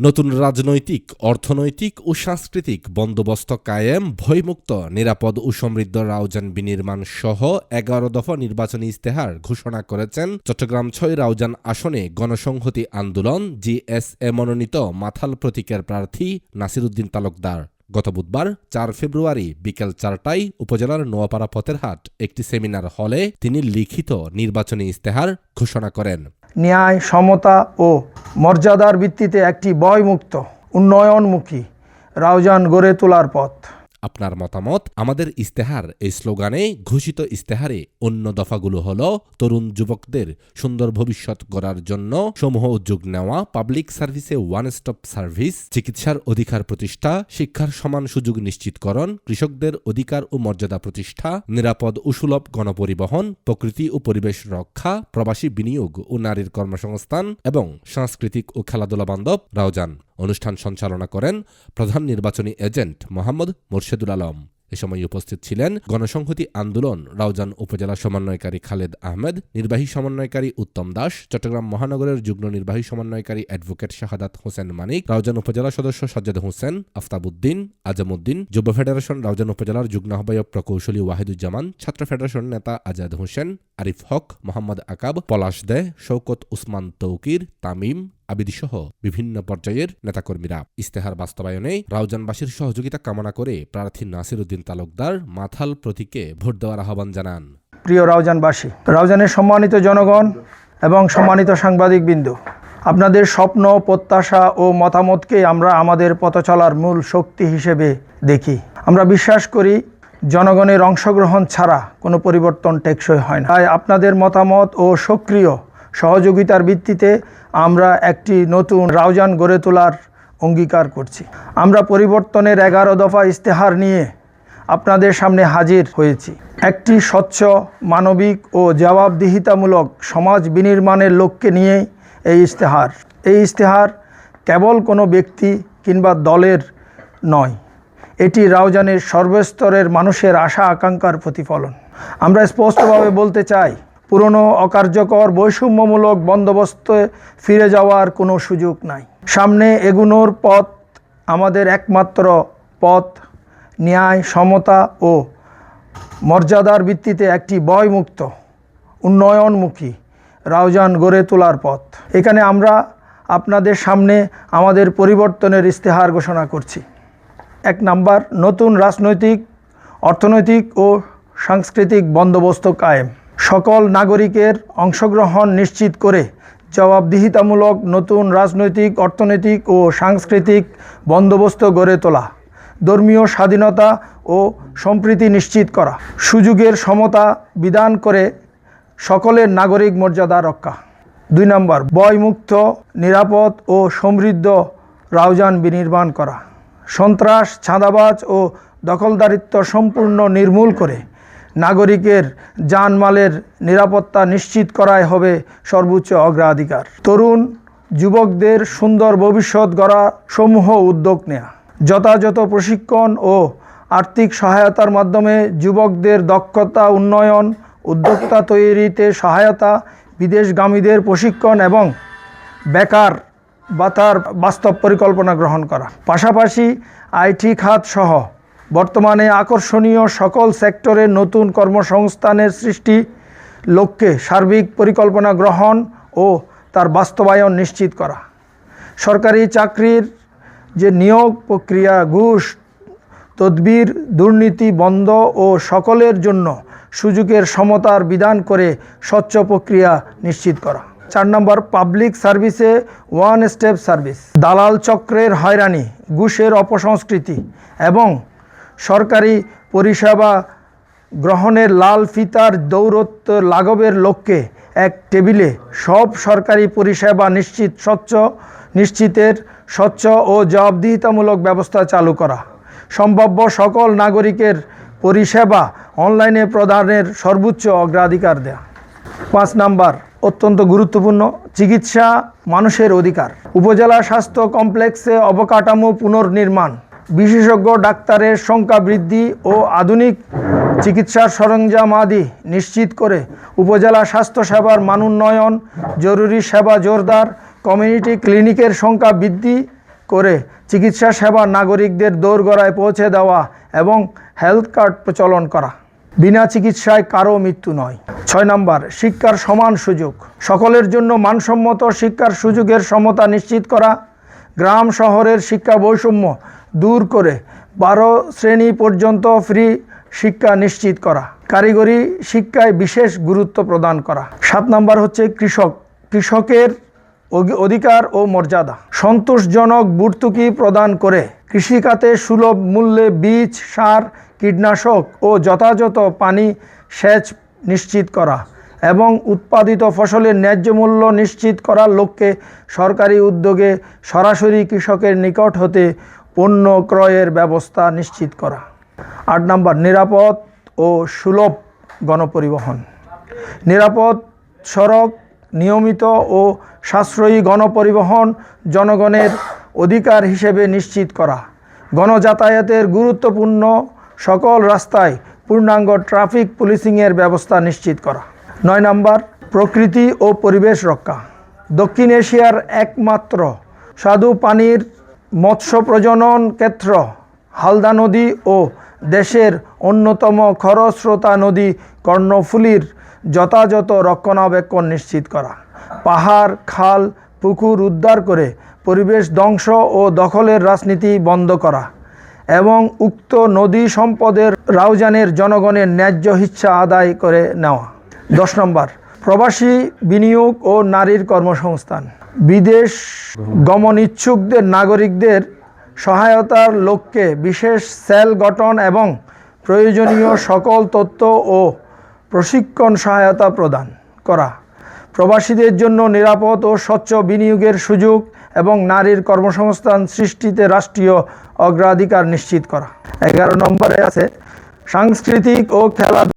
নতুন রাজনৈতিক, অর্থনৈতিক ও সাংস্কৃতিক বন্দোবস্ত কায়েম, ভয়মুক্ত, নিরাপদ ও সমৃদ্ধ রাউজান বিনির্মাণ সহ ১১ দফা নির্বাচনী ইশতেহার ঘোষণা করেছেন চট্টগ্রাম ৬ রাউজান আসনে গণসংহতি আন্দোলন জিএসএ মনোনীত মাথাল প্রতীকের প্রার্থী নাসির উদ্দিন তালুকদার। গত বুধবার ৪ ফেব্রুয়ারি বিকেল ৪টায় উপজেলার নোয়াপাড়া ফতেরহাট একটি সেমিনার হলে তিনি লিখিত নির্বাচনী ইশতেহার ঘোষণা করেন। ন্যায়, সমতা ও মর্যাদার ভিত্তিতে একটি ভয়মুক্ত, উন্নয়নমুখী রাউজান গড়ে তোলার পথ। আপনার মতামত আমাদের ইশতেহার এই স্লোগানে ঘোষিত ইশতেহারে অন্য দফাগুলো হল তরুণ যুবকদের সুন্দর ভবিষ্যৎ গড়ার জন্য সমূহ উদ্যোগ নেওয়া, পাবলিক সার্ভিসে ওয়ান স্টপ সার্ভিস, চিকিৎসার অধিকার প্রতিষ্ঠা, শিক্ষার সমান সুযোগ নিশ্চিতকরণ, কৃষকদের অধিকার ও মর্যাদা প্রতিষ্ঠা, নিরাপদ ও সুলভ গণপরিবহন, প্রকৃতি ও পরিবেশ রক্ষা, প্রবাসী বিনিয়োগ ও নারীর কর্মসংস্থান এবং সাংস্কৃতিক ও খেলাধুলা বান্ধব রাউজান। অনুষ্ঠান সঞ্চালনা করেন প্রধান নির্বাচনী এজেন্ট মোহাম্মদ মোর্শেদুল আলম। এ সময় উপস্থিত ছিলেন গণসংহতি আন্দোলন রাউজান উপজেলা সমন্বয়কারী খালেদ আহমেদ, নির্বাহী সমন্বয়কারী উত্তম দাস, চট্টগ্রাম মহানগরের যুগ্ম নির্বাহী সমন্বয়কারী অ্যাডভোকেট শাহাদাত হোসেন মানিক, রাউজান উপজেলা সদস্য সাজ্জাদ হোসেন, আফতাবউদ্দিন, আজমউদ্দিন, যুব ফেডারেশন রাউজান উপজেলার যুগ্ম আহ্বায়ক প্রকৌশলী ওয়াহিদুজ্জামান, ছাত্র ফেডারেশন নেতা আজাদ হোসেন, আরিফ হক, মোহাম্মদ আকাব, পলাশ দে, শওকত উসমান তৌকির, তামিম, আবিদিসহ বিভিন্ন পর্যায়ের নেতাকর্মীরা। ইশতেহার বাস্তবায়নে রাউজানবাসীর সহযোগিতা কামনা করে প্রার্থী নাসির উদ্দিন তালুকদার মাথাল প্রতীকে ভোট দেওয়ার আহ্বান জানান। প্রিয় রাউজানবাসী, রাউজানের সম্মানিত জনগণ এবং সম্মানিত সাংবাদিকবৃন্দ, আপনাদের স্বপ্ন, প্রত্যাশা ও মতামতকে আমরা আমাদের পথ চলার মূল শক্তি হিসেবে দেখি। আমরা বিশ্বাস করি জনগণের অংশগ্রহণ ছাড়া কোনো পরিবর্তন টেকসই হয় না। তাই আপনাদের মতামত ও সক্রিয় সহযোগিতার ভিত্তিতে আমরা একটি নতুন রাউজান গড়ে তোলার অঙ্গীকার করছি। আমরা পরিবর্তনের ১১ দফা ইশতেহার নিয়ে আপনাদের সামনে হাজির হয়েছি। একটি স্বচ্ছ, মানবিক ও জবাবদিহিতামূলক সমাজ বিনির্মাণের লক্ষ্যে নিয়ে এই ইশতেহার কেবল কোনো ব্যক্তি কিংবা দলের নয়, এটি রাউজানের সর্বস্তরের মানুষের আশা আকাঙ্ক্ষার প্রতিফলন। আমরা স্পষ্টভাবে বলতে চাই, পুরনো অকার্যকর বৈষম্যমূলক বন্দোবস্তে ফিরে যাওয়ার কোনো সুযোগ নাই। সামনে এগুনোর পথ আমাদের একমাত্র পথ, ন্যায়, সমতা ও মর্যাদার ভিত্তিতে একটি ভয়মুক্ত, উন্নয়নমুখী রাউজান গড়ে তোলার পথ। এখানে আমরা আপনাদের সামনে আমাদের পরিবর্তনের ইশতেহার ঘোষণা করছি। ১ নাম্বার, নতুন রাজনৈতিক, অর্থনৈতিক ও সাংস্কৃতিক বন্দোবস্ত কায়েম। সকল নাগরিকের অংশগ্রহণ নিশ্চিত করে জবাবদিহিতামূলক নতুন রাজনৈতিক, অর্থনৈতিক ও সাংস্কৃতিক বন্দোবস্ত গড়ে তোলা। ধর্মীয় স্বাধীনতা ও সম্প্রীতি নিশ্চিত করা। সুযোগের সমতা বিধান করে সকলের নাগরিক মর্যাদা রক্ষা। ২ নম্বর, ভয়মুক্ত, নিরাপদ ও সমৃদ্ধ রাউজান বিনির্মাণ করা। সন্ত্রাস, চাঁদাবাজ ও দখলদারিত্ব সম্পূর্ণ নির্মূল করে নাগরিকের জানমালের নিরাপত্তা নিশ্চিত করাই হবে সর্বোচ্চ অগ্রাধিকার। তরুণ যুবকদের সুন্দর ভবিষ্যৎ গড়া সমূহ উদ্যোগ নেয়া। যথাযথ প্রশিক্ষণ ও আর্থিক সহায়তার মাধ্যমে যুবকদের দক্ষতা উন্নয়ন, উদ্যোক্তা তৈরিতে সহায়তা, বিদেশগামীদের প্রশিক্ষণ এবং বেকার ভাতার বাস্তব পরিকল্পনা গ্রহণ করা। পাশাপাশি আইটি খাত সহ বর্তমানে আকর্ষণীয় সকল সেক্টরে নতুন কর্মসংস্থানের সৃষ্টি লক্ষ্যে সার্বিক পরিকল্পনা গ্রহণ ও তার বাস্তবায়ন নিশ্চিত করা। সরকারি চাকরির যে নিয়োগ প্রক্রিয়া, ঘুষ, তদবির, দুর্নীতি বন্ধ ও সকলের জন্য সুযোগের সমতার বিধান করে স্বচ্ছ প্রক্রিয়া নিশ্চিত করা। ৪ নম্বর, পাবলিক সার্ভিসে ওয়ান স্টেপ সার্ভিস। দালাল চক্রের হয়রানি, ঘুষের অপসংস্কৃতি এবং সরকারি পরিষেবা গ্রহণের লাল ফিতার দৌরত্ব লাঘবের লক্ষ্যে এক টেবিলে সব সরকারি পরিষেবা নিশ্চিতের স্বচ্ছ ও জবাবদিহিতামূলক ব্যবস্থা চালু করা। সম্ভাব্য সকল নাগরিকের পরিষেবা অনলাইনে প্রদানের সর্বোচ্চ অগ্রাধিকার দেয়া। ৫ নাম্বার, অত্যন্ত গুরুত্বপূর্ণ, চিকিৎসা মানুষের অধিকার। উপজেলা স্বাস্থ্য কমপ্লেক্সে অবকাঠামো পুনর্নির্মাণ, বিশেষজ্ঞ ডাক্তারের সংখ্যা বৃদ্ধি ও আধুনিক চিকিৎসার সরঞ্জাম আদি নিশ্চিত করে উপজেলা স্বাস্থ্যসেবার মান উন্নয়ন, জরুরি সেবা জোরদার, কমিউনিটি ক্লিনিকের সংখ্যা বৃদ্ধি করে চিকিৎসা সেবা নাগরিকদের দোরগোড়ায় পৌঁছে দেওয়া এবং হেলথ কার্ড প্রচলন করা। বিনা চিকিৎসায় কারো মৃত্যু নয়। 6 নম্বর, শিক্ষার সমান সুযোগ। সকলের জন্য মানসম্মত শিক্ষার সুযোগের সমতা নিশ্চিত করা। গ্রাম শহরের শিক্ষা বৈষম্য দূর করে 12 শ্রেণী পর্যন্ত ফ্রি শিক্ষা নিশ্চিত করা। কারিগরি শিক্ষায় বিশেষ গুরুত্ব প্রদান করা। 7 নম্বর হচ্ছে কৃষকের অধিকার ও মর্যাদা। সন্তোষজনক ভর্তুকি প্রদান করে কৃষিখাতে সুলভ মূল্যে বীজ, সার, কীটনাশক ও যথাযথ পানি সেচ নিশ্চিত করা এবং উৎপাদিত ফসলের ন্যায্য মূল্য নিশ্চিত করার লক্ষ্যে সরকারি উদ্যোগে সরাসরি কৃষকের নিকট হতে পণ্য ক্রয়ের ব্যবস্থা নিশ্চিত করা। 8 নম্বর, নিরাপদ ও সুলভ গণপরিবহন। নিরাপদ সড়ক, নিয়মিত ও সাশ্রয়ী গণপরিবহন জনগণের অধিকার হিসেবে নিশ্চিত করা। গণযাতায়াতের গুরুত্বপূর্ণ সকল রাস্তায় পূর্ণাঙ্গ ট্রাফিক পুলিশিংয়ের ব্যবস্থা নিশ্চিত করা। 9 নম্বর, প্রকৃতি ও পরিবেশ রক্ষা। দক্ষিণ এশিয়ার একমাত্র স্বাদু পানির মৎস্য প্রজনন ক্ষেত্র হালদা নদী ও দেশের অন্যতম খরস্রোতা নদী কর্ণফুলীর যথাযথ রক্ষণাবেক্ষণ নিশ্চিত করা। পাহাড়, খাল, পুকুর উদ্ধার করে পরিবেশ ধ্বংস ও দখলের রাজনীতি বন্ধ করা এবং উক্ত নদী সম্পদের রাউজানের জনগণের ন্যায্য হিস্সা আদায় করে নেওয়া। 10 নম্বর, প্রবাসী বিনিয়োগ ও নারীর কর্মসংস্থান। বিদেশ গমন ইচ্ছুকদের নাগরিকদের সহায়তার লক্ষ্যে বিশেষ সেল গঠন এবং প্রয়োজনীয় সকল তথ্য ও প্রশিক্ষণ সহায়তা প্রদান করা। প্রবাসীদের জন্য নিরাপদ ও স্বচ্ছ বিনিয়োগের সুযোগ এবং নারীর কর্মসংস্থান সৃষ্টিতে রাষ্ট্রীয় অগ্রাধিকার নিশ্চিত করা। 11 নম্বরে আছে সাংস্কৃতিক ও খেলাধুলা